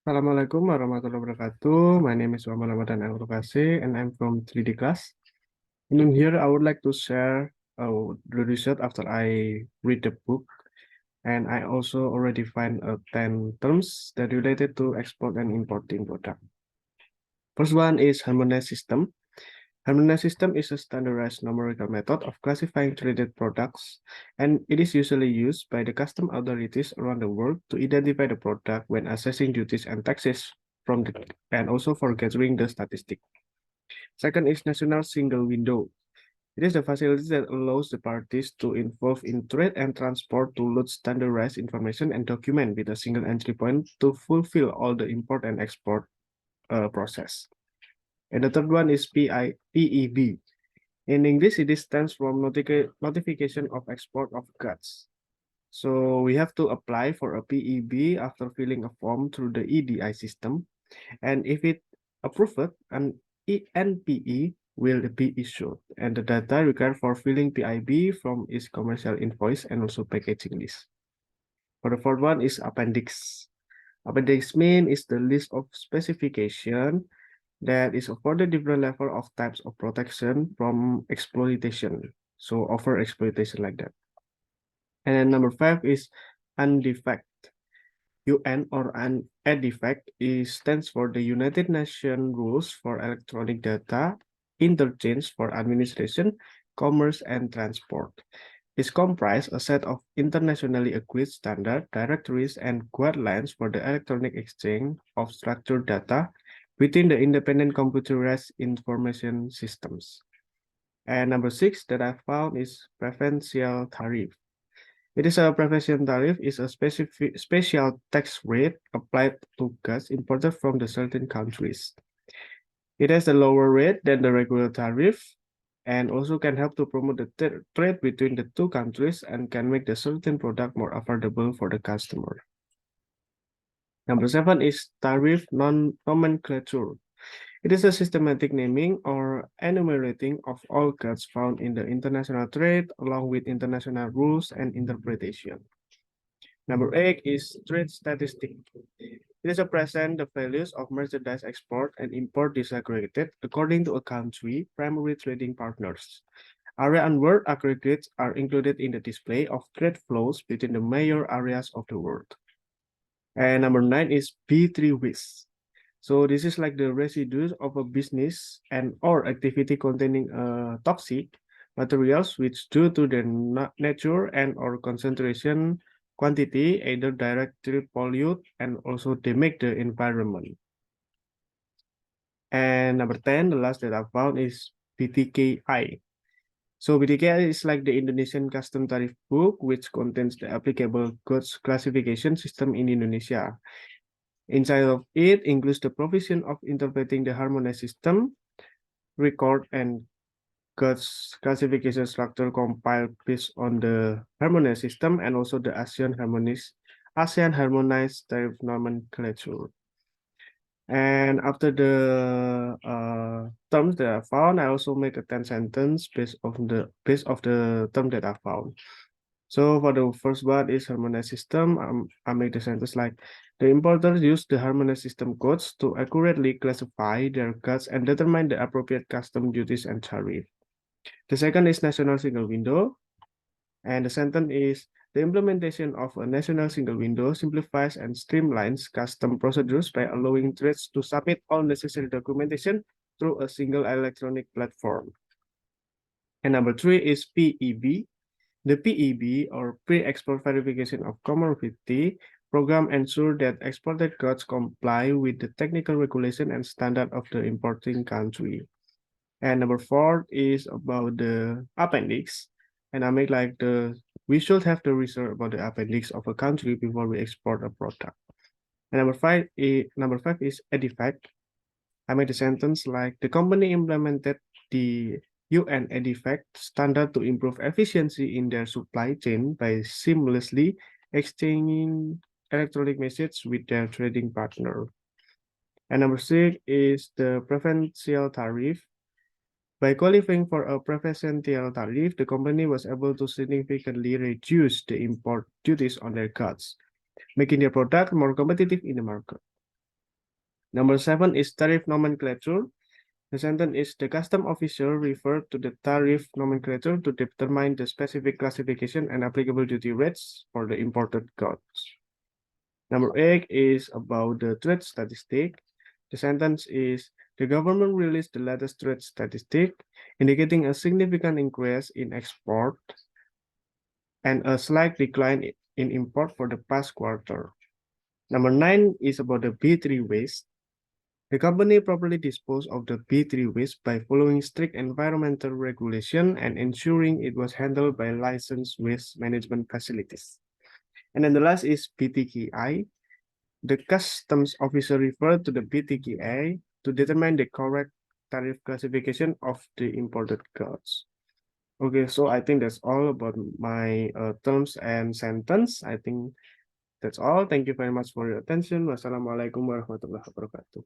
Assalamualaikum warahmatullahi wabarakatuh. My name is Ramadhan and I'm from 3D class. And in here, I would like to share the result after I read the book. And I also already find 10 terms that related to export and importing product. First one is harmonized system. Harmonized system is a standardized numerical method of classifying traded products, and it is usually used by the custom authorities around the world to identify the product when assessing duties and taxes and also for gathering the statistic. Second is national single window. It is the facility that allows the parties to involve in trade and transport to load standardized information and document with a single entry point to fulfill all the import and export process. And the third one is PEB. In English, it stands for Notification of Export of Goods. So we have to apply for a PEB after filling a form through the EDI system. And if it approved, an NPE will be issued. And the data required for filling PIB from is commercial invoice and also packaging list. For the fourth one is appendix. Appendix mean is the list of specification that is for the different level of types of protection from exploitation. So over exploitation like that. And then number 5 is UNDEFACT. UN or UNDEFACT stands for the United Nations Rules for Electronic Data Interchange for Administration, Commerce, and Transport. It comprises a set of internationally agreed standard directories and guidelines for the electronic exchange of structured data within the independent computerized information systems. And number 6 that I found is preferential tariff. It is a preferential tariff is a special tax rate applied to goods imported from the certain countries. It has a lower rate than the regular tariff and also can help to promote the trade between the two countries and can make the certain product more affordable for the customer. Number 7 is tariff nomenclature. It is a systematic naming or enumerating of all goods found in the international trade along with international rules and interpretation. Number 8 is trade statistic. It is a present the values of merchandise export and import disaggregated according to a country primary trading partners. Area and world aggregates are included in the display of trade flows between the major areas of the world. And number 9 is B3 waste. So this is like the residues of a business and or activity containing toxic materials which due to their nature and or concentration quantity either directly pollute and also damage the environment. And number 10, the last that I found is BTKI. So BTKI is like the Indonesian Custom Tariff Book, which contains the applicable goods classification system in Indonesia. Inside of it includes the provision of interpreting the harmonized system, record and goods classification structure compiled based on the harmonized system and also the ASEAN harmonized tariff nomenclature. And after the terms that I found, I also make a 10 sentence based of the term that I found. So for the first one is harmonized system, I make the sentence like the importers use the harmonized system codes to accurately classify their goods and determine the appropriate custom duties and tariff. The second is national single window, and the sentence is the implementation of a national single window simplifies and streamlines custom procedures by allowing trades to submit all necessary documentation through a single electronic platform. And number 3 is PEB. The PEB, or Pre-Export Verification of Conformity program, ensures that exported goods comply with the technical regulation and standard of the importing country. And number 4 is about the appendix. And I make like we should have the research about the appendix of a country before we export a product. And number 5 is EDIFACT. I made the sentence like the company implemented the UN EDIFACT standard to improve efficiency in their supply chain by seamlessly exchanging electronic messages with their trading partner. And number 6 is the preferential tariff. By qualifying for a preferential tariff, the company was able to significantly reduce the import duties on their goods, making their product more competitive in the market. Number 7 is tariff nomenclature. The sentence is the custom officer referred to the tariff nomenclature to determine the specific classification and applicable duty rates for the imported goods. Number 8 is about the trade statistic. The sentence is the government released the latest trade statistic, indicating a significant increase in export and a slight decline in import for the past quarter. Number 9 is about the B3 waste. The company properly disposed of the B3 waste by following strict environmental regulation and ensuring it was handled by licensed waste management facilities. And then the last is BTKI. The customs officer referred to the BTKI to determine the correct tariff classification of the imported goods. Okay, so I think that's all about my terms and sentence. I think that's all. Thank you very much for your attention. Wassalamualaikum warahmatullahi wabarakatuh.